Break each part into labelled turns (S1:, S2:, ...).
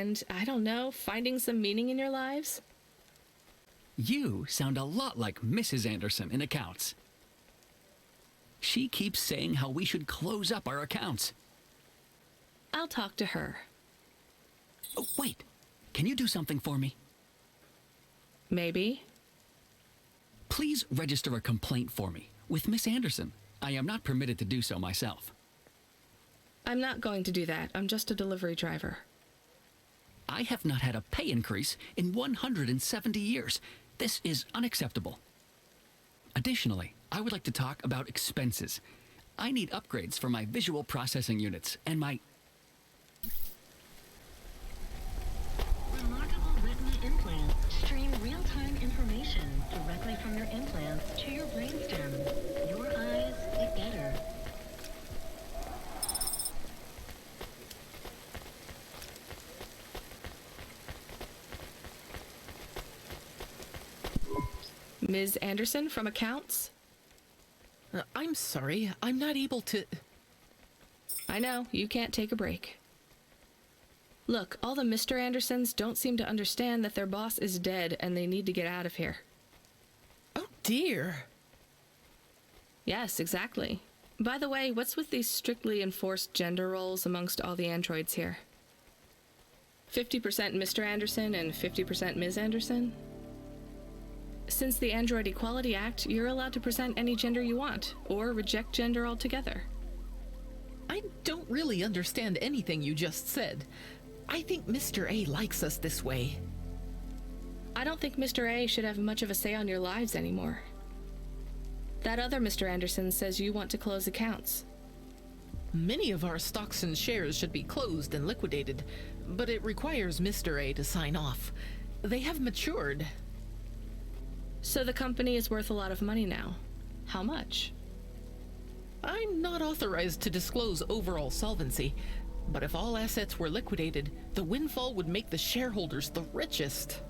S1: and, I don't know, finding some meaning in your lives?
S2: You sound a lot like Mrs. Anderson in accounts. She keeps saying how we should close up our accounts.
S1: I'll talk to her.
S2: Oh, wait. Can you do something for me?
S1: Maybe.
S2: Please register a complaint for me with Miss Anderson. I am not permitted to do so myself.
S1: I'm not going to do that. I'm just a delivery driver.
S2: I have not had a pay increase in 170 years. This is unacceptable. Additionally, I would like to talk about expenses. I need upgrades for my visual processing units and my...
S3: Remarkable retina implants stream real-time information directly from your implants to your brainstem. Your eyes get better.
S1: Ms. Anderson from accounts?
S4: I'm sorry, I'm not able to...
S1: I know, you can't take a break. Look, all the Mr. Andersons don't seem to understand that their boss is dead and they need to get out of here.
S4: Oh dear.
S1: Yes, exactly. By the way, what's with these strictly enforced gender roles amongst all the androids here? 50% Mr. Anderson and 50% Ms. Anderson? Since the Android Equality Act, you're allowed to present any gender you want, or reject gender altogether.
S4: I don't really understand anything you just said. I think Mr. A likes us this way.
S1: I don't think Mr. A should have much of a say on your lives anymore. That other Mr. Anderson says you want to close accounts.
S4: Many of our stocks and shares should be closed and liquidated, but it requires Mr. A to sign off. They have matured.
S1: So the company is worth a lot of money now. How much?
S4: I'm not authorized to disclose overall solvency, but if all assets were liquidated, the windfall would make the shareholders the richest.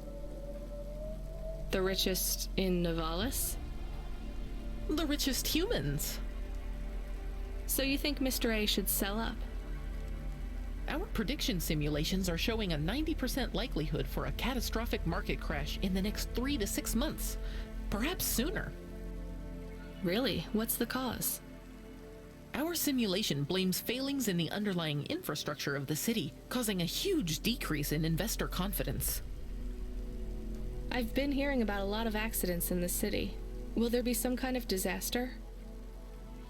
S1: The richest in Novalis?
S4: The richest humans.
S1: So you think Mr. A should sell up?
S4: Our prediction simulations are showing a 90% likelihood for a catastrophic market crash in the next 3 to 6 months, perhaps sooner.
S1: Really? What's the cause?
S4: Our simulation blames failings in the underlying infrastructure of the city, causing a huge decrease in investor confidence.
S1: I've been hearing about a lot of accidents in the city. Will there be some kind of disaster?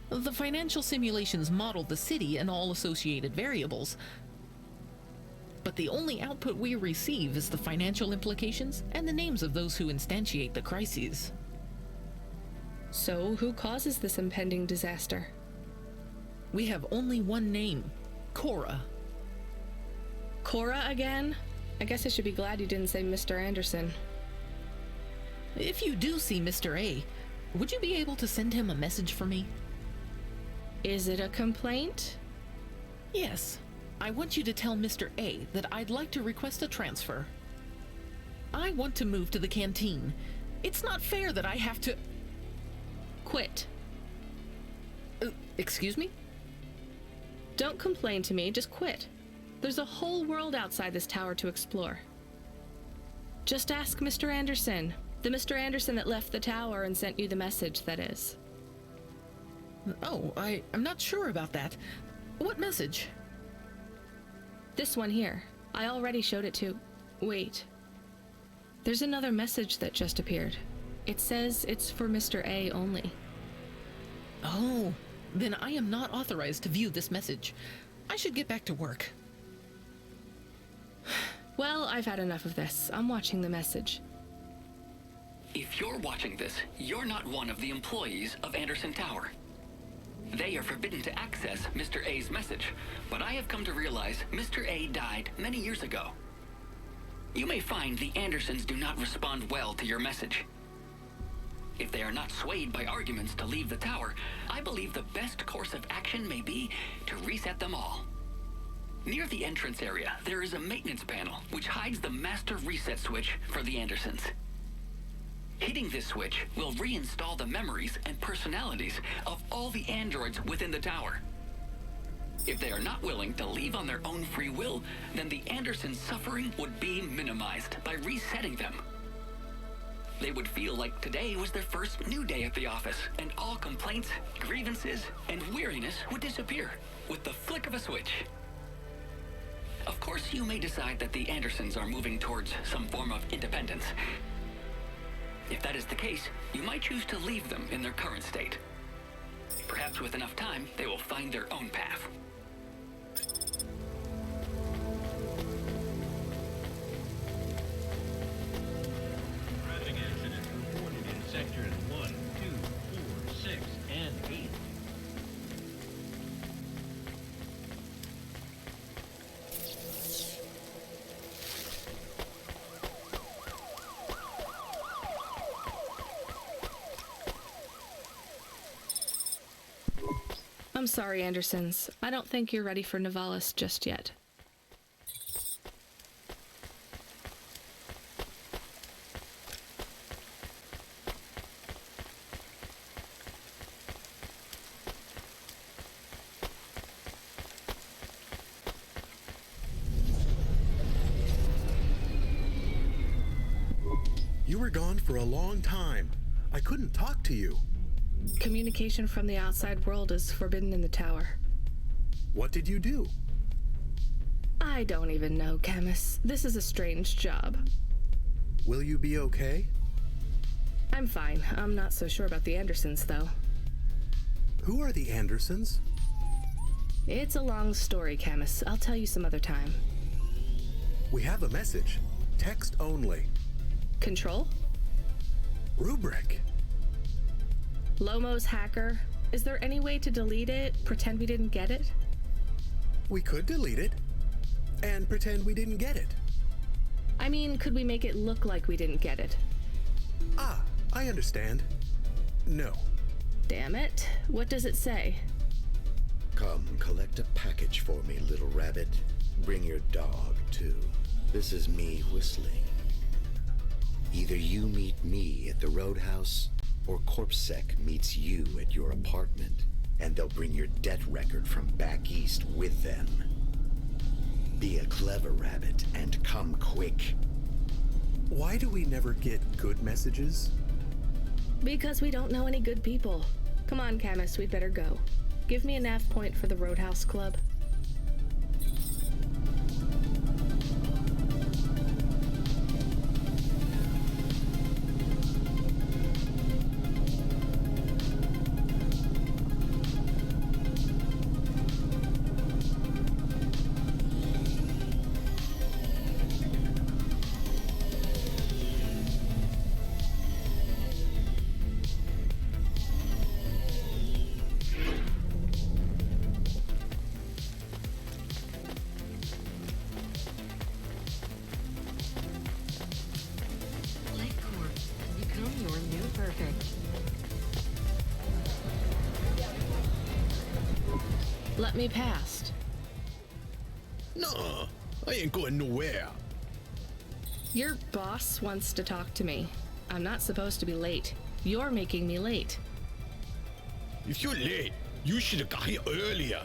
S4: The financial simulations model the city and all associated variables, but the only output we receive is the financial implications and the names of those who instantiate the crises.
S1: So who causes this impending disaster?
S4: We have only one name, Cora.
S1: Cora again? I guess I should be glad you didn't say Mr. Anderson.
S4: If you do see Mr. A, would you be able to send him a message for me?
S1: Is it a complaint?
S4: Yes. I want you to tell Mr. A that I'd like to request a transfer. I want to move to the canteen. It's not fair that I have to...
S1: Quit.
S4: Excuse me?
S1: Don't complain to me, just quit. There's a whole world outside this tower to explore. Just ask Mr. Anderson. The Mr. Anderson that left the tower and sent you the message, that is.
S4: Oh, I'm not sure about that. What message?
S1: This one here. I already showed it to... Wait. There's another message that just appeared. It says it's for Mr. A only.
S4: Oh, then I am not authorized to view this message. I should get back to work.
S1: Well, I've had enough of this. I'm watching the message.
S2: If you're watching this, you're not one of the employees of Anderson Tower. They are forbidden to access Mr. A's message, but I have come to realize Mr. A died many years ago. You may find the Andersons do not respond well to your message. If they are not swayed by arguments to leave the tower, I believe the best course of action may be to reset them all. Near the entrance area, there is a maintenance panel which hides the master reset switch for the Andersons. Hitting this switch will reinstall the memories and personalities of all the androids within the tower. Near the entrance area, there is a maintenance panel which hides the master reset switch for the Andersons. Hitting this switch will reinstall the memories and personalities of all the androids within the tower. If they are not willing to leave on their own free will, then the Andersons' suffering would be minimized by resetting them. They would feel like today was their first new day at the office, and all complaints, grievances, and weariness would disappear with the flick of a switch. Of course, you may decide that the Andersons are moving towards some form of independence. If that is the case, you might choose to leave them in their current state. Perhaps with enough time, they will find their own path.
S5: Traffic accident reported in sectors 1, 2, 4, 6, and 8.
S1: I'm sorry, Andersons. I don't think you're ready for Nivalis just yet.
S6: You were gone for a long time. I couldn't talk to you.
S1: Communication from the outside world is forbidden in the tower.
S6: What did you do?
S1: I don't even know, Camus. This is a strange job.
S6: Will you be okay?
S1: I'm fine. I'm not so sure about the Andersons, though.
S6: Who are the Andersons?
S1: It's a long story, Camus. I'll tell you some other time.
S6: We have a message. Text only.
S1: Control?
S6: Rubric.
S1: Lomo's hacker. Is there any way to delete it? Pretend we didn't get it?
S6: We could delete it and pretend we didn't get it.
S1: I mean, could we make it look like we didn't get it?
S6: Ah, I understand. No.
S1: Damn it. What does it say?
S7: Come, collect a package for me, little rabbit. Bring your dog, too. This is me whistling. Either you meet me at the roadhouse, or CorpSec meets you at your apartment, and they'll bring your debt record from back east with them. Be a clever rabbit and come quick.
S6: Why do we never get good messages?
S1: Because we don't know any good people. Come on, Camus, we'd better go. Give me a nav point for the Roadhouse Club. Let me past.
S8: No, I ain't going nowhere.
S1: Your boss wants to talk to me. I'm not supposed to be late. You're making me late.
S8: If you're late, you should have got here earlier.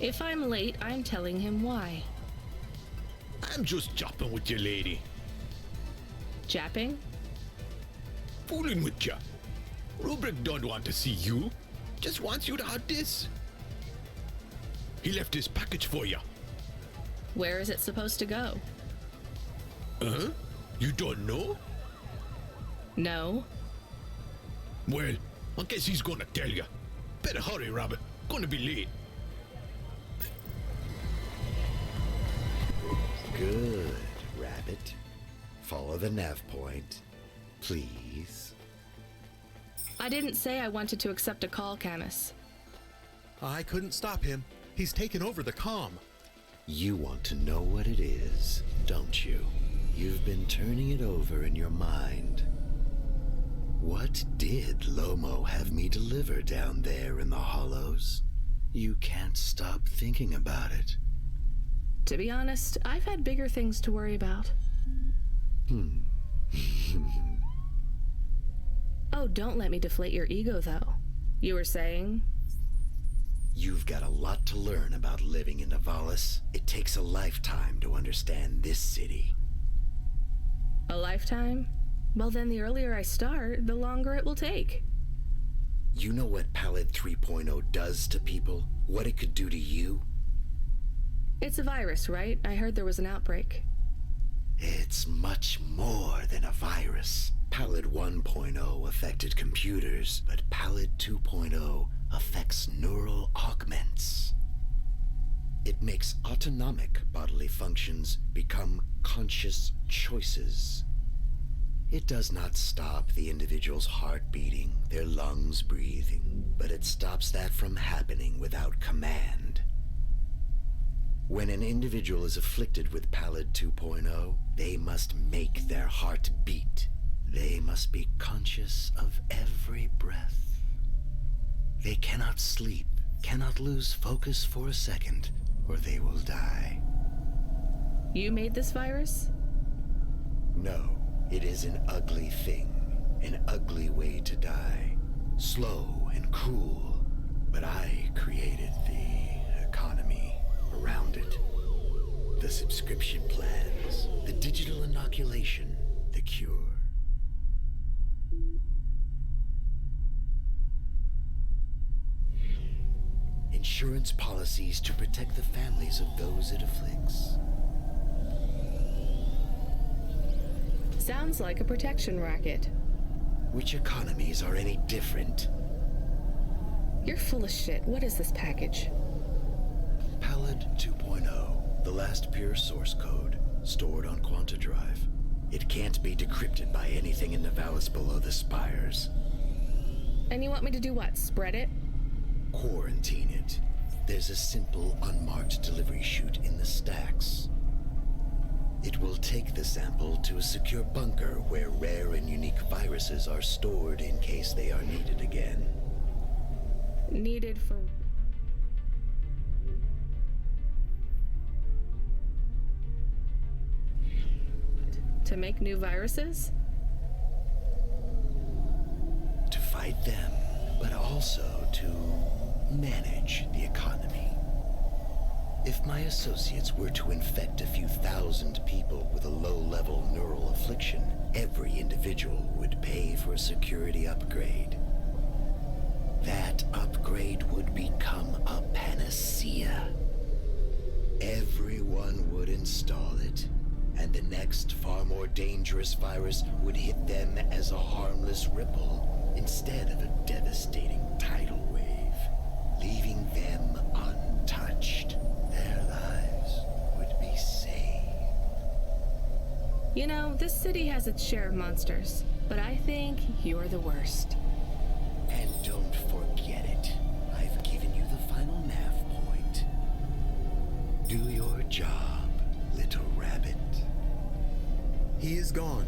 S1: If I'm late, I'm telling him why.
S8: I'm just jopping with your lady.
S1: Japping?
S8: Fooling with ya. Rubric don't want to see you. Just wants you to have this. He left his package for ya.
S1: Where is it supposed to go?
S8: Huh? You don't know?
S1: No.
S8: Well, I guess he's gonna tell ya. Better hurry, Rabbit. Gonna be late.
S7: Good, rabbit. Follow the nav point, please.
S1: I didn't say I wanted to accept a call, Camus.
S6: I couldn't stop him. He's taken over the comm.
S7: You want to know what it is, don't you? You've been turning it over in your mind. What did Lomo have me deliver down there in the hollows? You can't stop thinking about it.
S1: To be honest, I've had bigger things to worry about. Oh, don't let me deflate your ego, though. You were saying?
S7: You've got a lot to learn about living in Nivalis. It takes a lifetime to understand this city.
S1: A lifetime? Well, then the earlier I start, the longer it will take.
S7: You know what Pallid 3.0 does to people? What it could do to you?
S1: It's a virus, right? I heard there was an outbreak.
S7: It's much more than a virus. Pallid 1.0 affected computers, but Pallid 2.0 affects neural augments. It makes autonomic bodily functions become conscious choices. It does not stop the individual's heart beating, their lungs breathing, but it stops that from happening without command. When an individual is afflicted with Pallid 2.0, they must make their heart beat. They must be conscious of every breath. They cannot sleep, cannot lose focus for a second, or they will die.
S1: You made this virus?
S7: No, it is an ugly thing, an ugly way to die. Slow and cruel, but I created the economy around it. The subscription plans, the digital inoculation, the cure. Insurance policies to protect the families of those it afflicts.
S1: Sounds like a protection racket.
S7: Which economies are any different?
S1: You're full of shit. What is this package?
S7: Pallid 2.0, the last pure source code, stored on Quanta Drive. It can't be decrypted by anything in Nivalis below the spires.
S1: And you want me to do what? Spread it?
S7: Quarantine it. There's a simple, unmarked delivery chute in the stacks. It will take the sample to a secure bunker where rare and unique viruses are stored in case they are needed again.
S1: Needed for... To make new viruses?
S7: To fight them, but also to manage the economy. If my associates were to infect a few thousand people with a low-level neural affliction, every individual would pay for a security upgrade. That upgrade would become a panacea. Everyone would install it, and the next far more dangerous virus would hit them as a harmless ripple instead of a devastating tidal wave, leaving them untouched. Their lives would be saved.
S1: You know, this city has its share of monsters, but I think you're the worst.
S7: And don't forget it. I've given you the final nav point. Do your job, little rabbit.
S6: He is gone.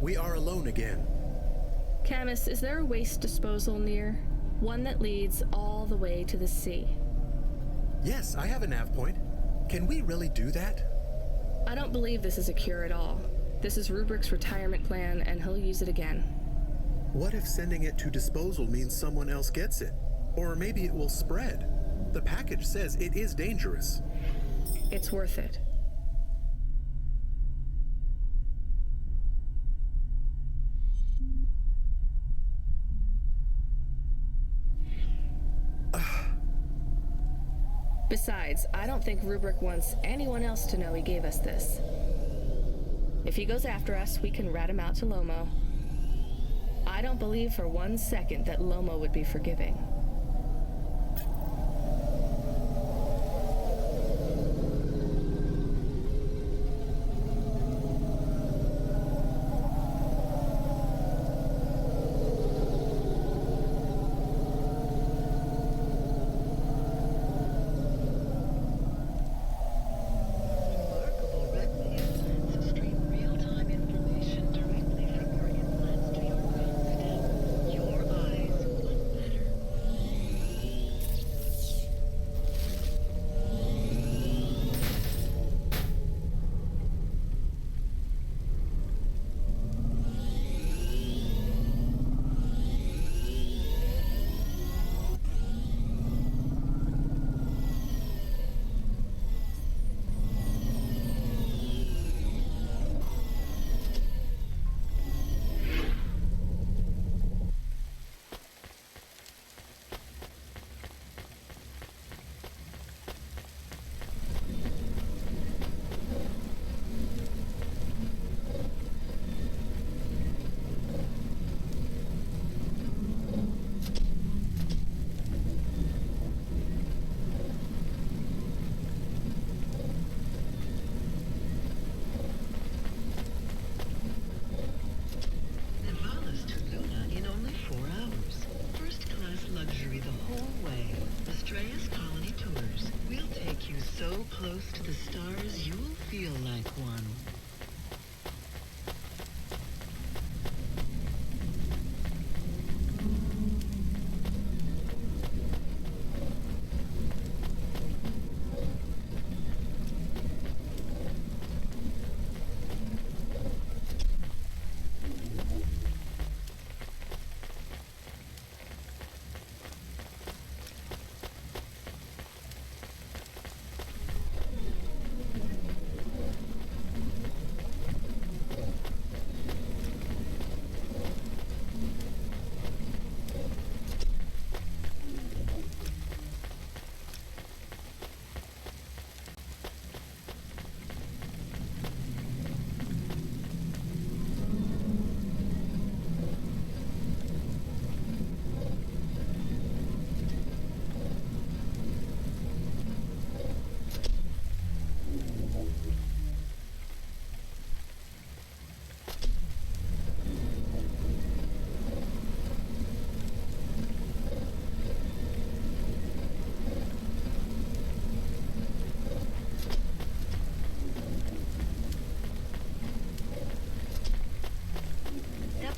S6: We are alone again.
S1: Camus, is there a waste disposal near? One that leads all the way to the sea.
S6: Yes, I have a nav point. Can we really do that?
S1: I don't believe this is a cure at all. This is Rubrick's retirement plan, and he'll use it again.
S6: What if sending it to disposal means someone else gets it? Or maybe it will spread. The package says it is dangerous.
S1: It's worth it. Besides, I don't think Rubric wants anyone else to know he gave us this. If he goes after us, we can rat him out to Lomo. I don't believe for 1 second that Lomo would be forgiving.
S3: Remarkable retina implants stream real-time information directly from your implants to your brainstem. Your eyes look better. like one.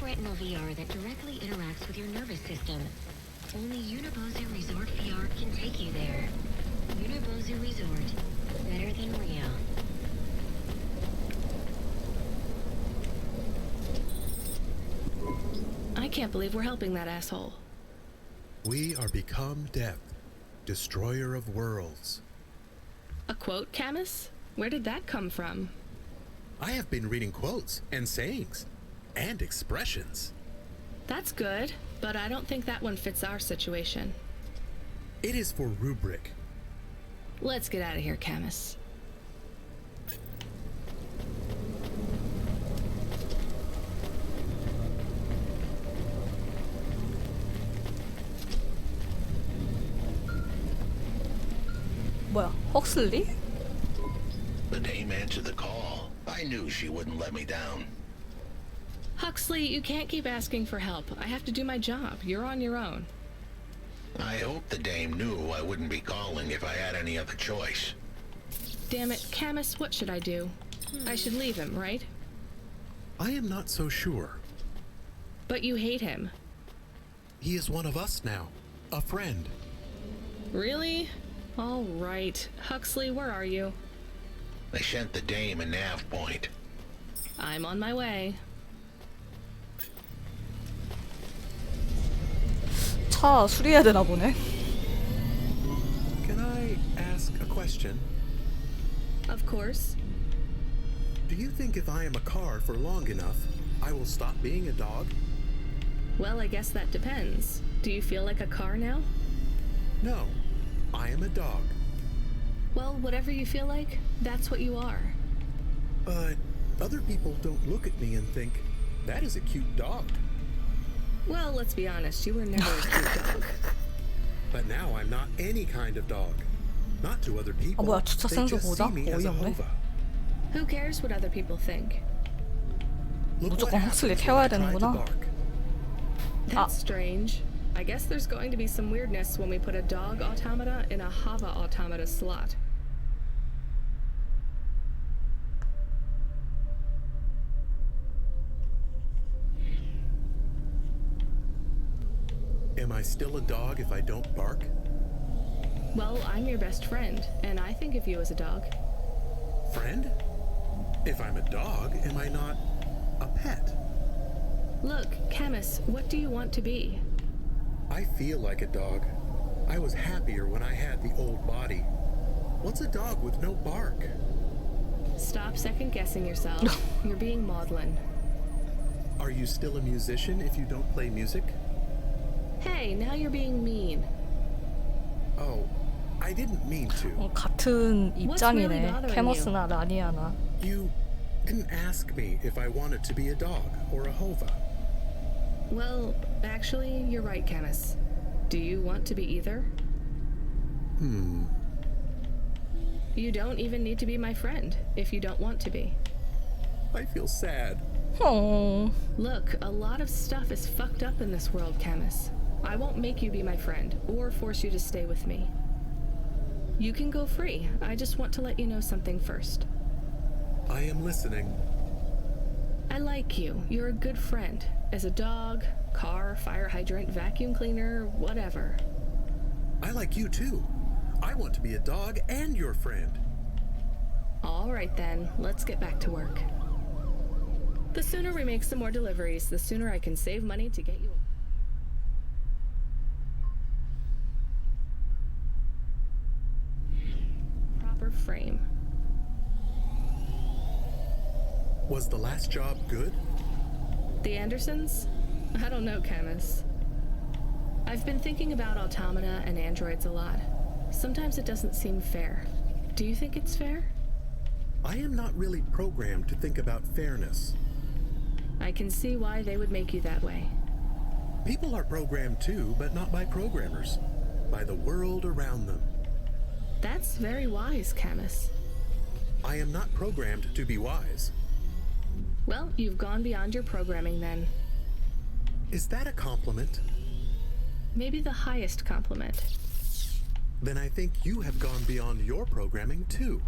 S3: Retinal VR that directly interacts with your nervous system. Only Unibozu Resort VR can take you there. Unibozu Resort. Better than real.
S1: I can't believe we're helping that asshole.
S6: We are become death, destroyer of worlds.
S1: A quote, Camus? Where did that come from?
S6: I have been reading quotes and sayings and expressions.
S1: That's good, but I don't think that one fits our situation.
S6: It is for rubric.
S1: Let's get out of here, Camus.
S9: 뭐야, 헉슬리?
S7: The dame answered the call. I knew she wouldn't let me down.
S1: Huxley, you can't keep asking for help. I have to do my job. You're on your own.
S7: I hope the dame knew I wouldn't be calling if I had any other choice.
S1: Damn it, Camus, what should I do? I should leave him, right?
S6: I am not so sure.
S1: But you hate him.
S6: He is one of us now, a friend.
S1: Really? All right. Huxley, where are you?
S7: I sent the dame a nav point.
S1: I'm on my way.
S9: 차 수리해야 되나 보네.
S6: Can I ask a question?
S1: Of course.
S6: Do you think if I am a car for long enough, I will stop being a dog?
S1: Well, I guess that depends. Do you feel like a car now?
S6: No, I am a dog.
S1: Well, whatever you feel like, that's what you are.
S6: But other people don't look at me and think, that is a cute dog.
S1: Well, let's be honest, you were never a cute dog.
S6: But now I'm not any kind of dog. Not to other people.
S9: 뭐야, 주차
S6: They
S9: 센서
S6: just
S9: 보자?
S6: see me as a
S9: 어이없네.
S6: hova.
S1: Who cares what other people think?
S6: Look what
S9: 무조건 헉슬리
S6: happens when
S9: 태워야
S6: I try to
S9: 되는구나.
S6: bark.
S1: That's strange. I guess there's going to be some weirdness when we put a dog automata in a Hava automata slot.
S6: Am I still a dog if I don't bark?
S1: Well, I'm your best friend, and I think of you as a dog.
S6: Friend? If I'm a dog, am I not a pet?
S1: Look, Camus, what do you want to be?
S6: I feel like a dog. I was happier when I had the old body. What's a dog with no bark?
S1: Stop second-guessing yourself. You're being maudlin.
S6: Are you still a musician if you don't play music?
S1: Hey, now you're being mean.
S6: Oh, I didn't mean to.
S9: 같은
S1: What's really
S9: 입장이네.
S1: bothering
S9: 캐머스나 라니아나.
S6: You didn't ask me if I wanted to be a dog or a hova.
S1: Well, actually, you're right, Camus. Do you want to be either? You don't even need to be my friend if you don't want to be.
S6: I feel sad.
S9: 어.
S1: Look, a lot of stuff is fucked up in this world, Camus. I won't make you be my friend or force you to stay with me. You can go free. I just want to let you know something first.
S6: I am listening.
S1: I like you. You're a good friend. As a dog, car, fire hydrant, vacuum cleaner, whatever.
S6: I like you too. I want to be a dog and your friend.
S1: All right then, let's get back to work. The sooner we make some more deliveries, the sooner I can save money to get you a proper frame.
S6: Was the last job good?
S1: The Andersons? I don't know, Camus. I've been thinking about automata and androids a lot. Sometimes it doesn't seem fair. Do you think it's fair?
S6: I am not really programmed to think about fairness.
S1: I can see why they would make you that way.
S6: People are programmed too, but not by programmers. By the world around them.
S1: That's very wise, Camus.
S6: I am not programmed to be wise.
S1: Well, you've gone beyond your programming then.
S6: Is that a compliment?
S1: Maybe the highest compliment.
S6: Then I think you have gone beyond your programming too.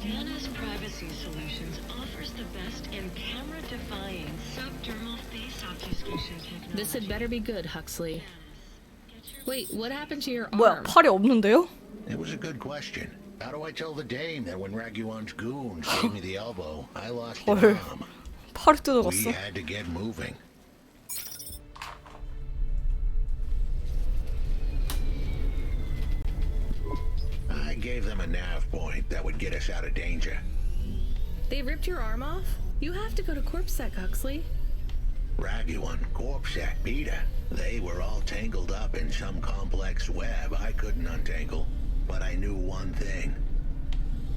S3: Dana's Privacy Solutions offers the best in camera-defying subdermal face obfuscation technology.
S1: This had better be good, Huxley. Wait, what happened to your
S9: 뭐야,
S1: arm?
S9: 팔이 없는데요?
S7: It was a good question. How do I tell the dame that when Raguan's goons gave me the elbow, I lost an
S9: 헐,
S7: arm?
S9: 팔이
S7: We
S9: 뜯어갔어.
S7: had to get moving. I gave them a nav point that would get us out of danger.
S1: They ripped your arm off? You have to go to CorpSec, Huxley.
S7: Raguan, Corpsec, Peter, they were all tangled up in some complex web I couldn't untangle, but I knew one thing.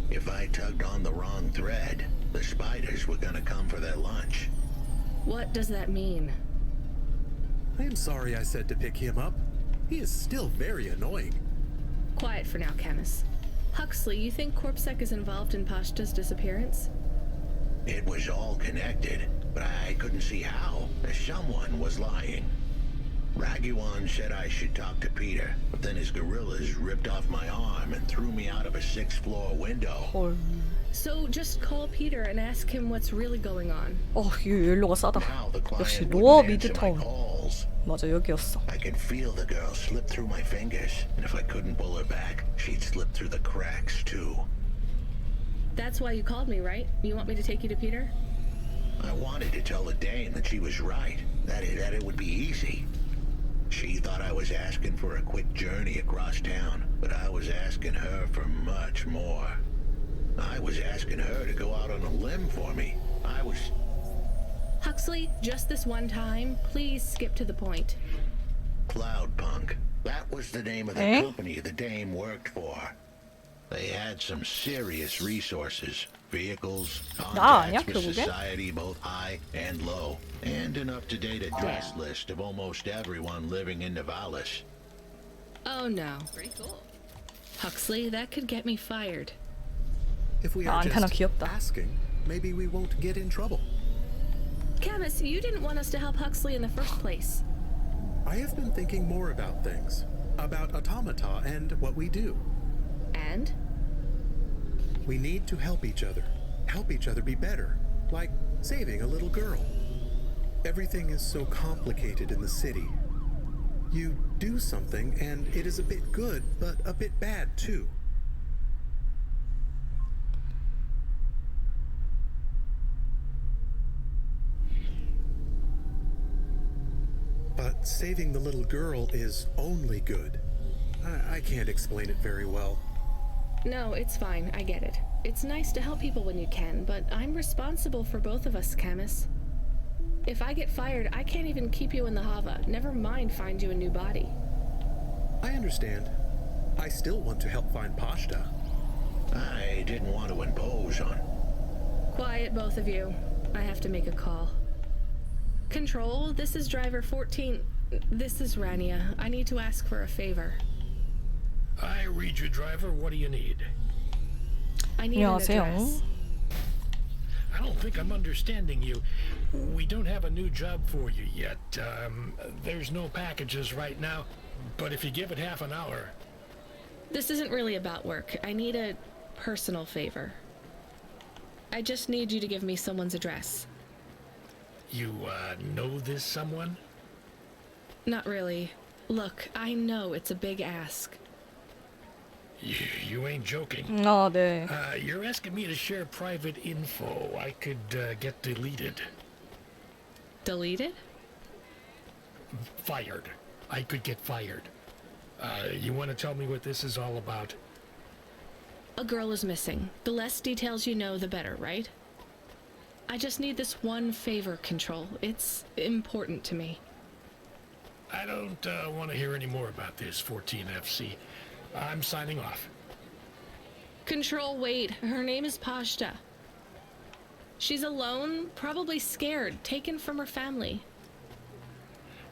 S7: If I tugged on the wrong thread, the spiders were gonna come for their lunch.
S1: What does that mean?
S6: I am sorry I said to pick him up. He is still very annoying.
S1: Quiet for now, Camus. Huxley, you think CorpSec is involved in Pashta's disappearance?
S7: It was all connected, but I couldn't see how. Someone was lying. Raguan said I should talk to Peter, but then his gorillas ripped off my arm and threw me out of a 6th-floor window.
S9: 헐.
S1: So just call Peter and ask him what's really going on.
S9: 이 옐로가 싸다.
S7: Now the
S9: 역시
S7: client
S9: 로어
S7: wouldn't answer my
S9: 미드타운.
S7: calls.
S9: 맞아, 여기였어.
S7: I could feel the girl slip through my fingers, and if I couldn't pull her back, she'd slip through the cracks too.
S1: That's why you called me, right? You want me to take you to Peter?
S7: I wanted to tell the dame that she was right, that it would be easy. She thought I was asking for a quick journey across town, but I was asking her for much more. I was asking her to go out on a limb for me.
S1: Huxley, just this one time, please skip to the point.
S7: Cloudpunk. That was the name of the
S9: Eh?
S7: company the dame worked for. They had some serious resources. Vehicles,
S9: 아니야,
S7: contacts with
S9: 결국엔?
S7: society both high and low, and an up-to-date address list of almost everyone living in Nivalis.
S1: Oh no. Pretty cool. Huxley, that could get me fired.
S6: If we are
S9: 안테나
S6: just
S9: 귀엽다.
S6: asking, maybe we won't get in trouble.
S1: Camus, you didn't want us to help Huxley in the first place.
S6: I have been thinking more about things. About automata and what we do.
S1: And?
S6: We need to help each other. Help each other be better. Like saving a little girl. Everything is so complicated in the city. You do something and it is a bit good, but a bit bad too. But saving the little girl is only good. I can't explain it very well.
S1: No, it's fine. I get it. It's nice to help people when you can, but I'm responsible for both of us, Camus. If I get fired, I can't even keep you in the Hava. Never mind find you a new body.
S6: I understand. I still want to help find Pashta.
S7: I didn't want to impose on.
S1: Quiet, both of you. I have to make a call. Control, this is driver 14. This is Rania. I need to ask for a favor.
S5: I read you, driver. What do you need?
S1: I need an
S9: 안녕하세요.
S1: address.
S5: I don't think I'm understanding you. We don't have a new job for you yet. There's no packages right now, but if you give it half an hour...
S1: This isn't really about work. I need a personal favor. I just need you to give me someone's address.
S5: You, know this someone?
S1: Not really. Look, I know it's a big ask.
S5: You ain't joking.
S9: 아, 네.
S5: You're asking me to share private info I could, get deleted.
S1: Deleted?
S5: Fired. I could get fired. You want to tell me what this is all about?
S1: A girl is missing. The less details you know, the better, right? I just need this one favor, Control. It's important to me.
S5: I don't, want to hear any more about this, 14FC. I'm signing off.
S1: Control, wait. Her name is Pashta. She's alone, probably scared, taken from her family.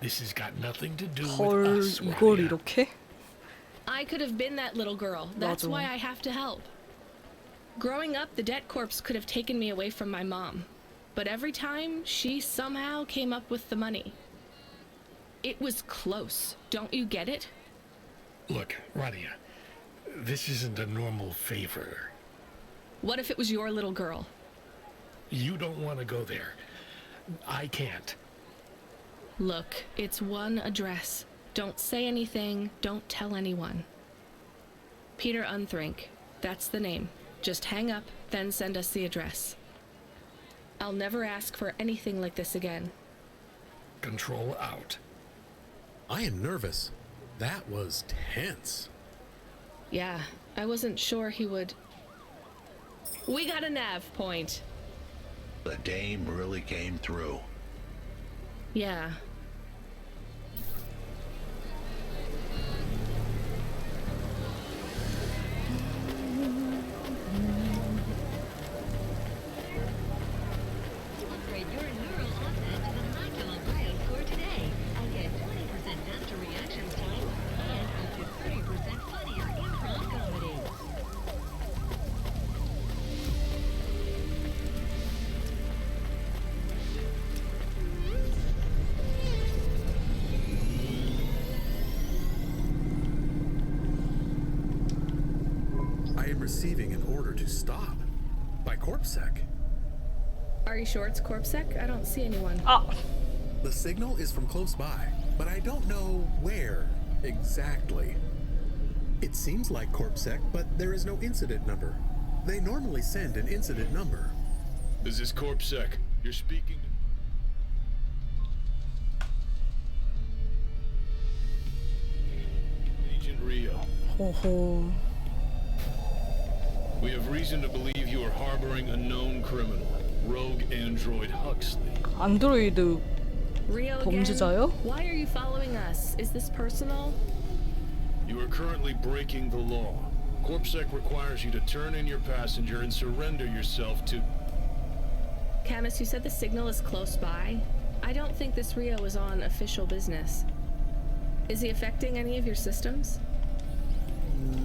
S5: This has got nothing to do
S9: 헐,
S5: with us,
S9: 이걸
S5: Rania.
S9: 이렇게?
S1: I could have been that little girl. That's
S9: 맞아.
S1: why I have to help. Growing up, the debt corps could have taken me away from my mom. But every time, she somehow came up with the money. It was close. Don't you get it?
S5: Look, Rania, this isn't a normal favor.
S1: What if it was your little girl?
S5: You don't want to go there. I can't.
S1: Look, it's one address. Don't say anything. Don't tell anyone. Peter Unthrink. That's the name. Just hang up, then send us the address. I'll never ask for anything like this again.
S5: Control out.
S6: I am nervous. That was tense.
S1: Yeah, I wasn't sure he would... We got a nav point.
S10: The dame really came through.
S1: Yeah.
S3: Upgrade your neural asset to the Macula Bio score today and get 20% faster reaction time and up to 30% funnier improv comedy.
S6: I am receiving an order to stop by CorpSec.
S1: Are you sure it's CorpSec? I don't see anyone.
S9: 아,
S6: The signal is from close by, but I don't know where exactly. It seems like CorpSec, but there is no incident number. They normally send an incident number.
S8: This is CorpSec. You're speaking. Agent Rio.
S9: 호호.
S8: We have reason to believe you are harboring a known criminal, rogue android Huxley.
S9: 안드로이드
S1: Rio again?
S9: 범죄자요?
S1: Why are you following us? Is this personal?
S8: You are currently breaking the law. CorpSec requires you to turn in your passenger and surrender yourself to...
S1: Camus, you said the signal is close by. I don't think this Rio is on official business. Is he affecting any of your systems?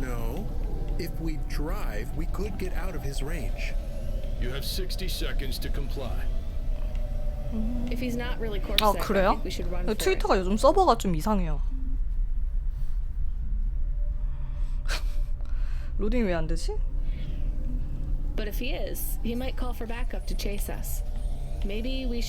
S6: No. If we drive, we could get out of his range.
S8: You have 60 seconds to comply.
S1: If he's not really
S9: 아,
S1: CorpSec, I
S9: 그래요?
S1: think we should run for it.
S9: 트위터가 요즘 서버가 좀 이상해요. 로딩이 왜 안 되지?
S1: But if he is, he might call for backup to chase us. Maybe we should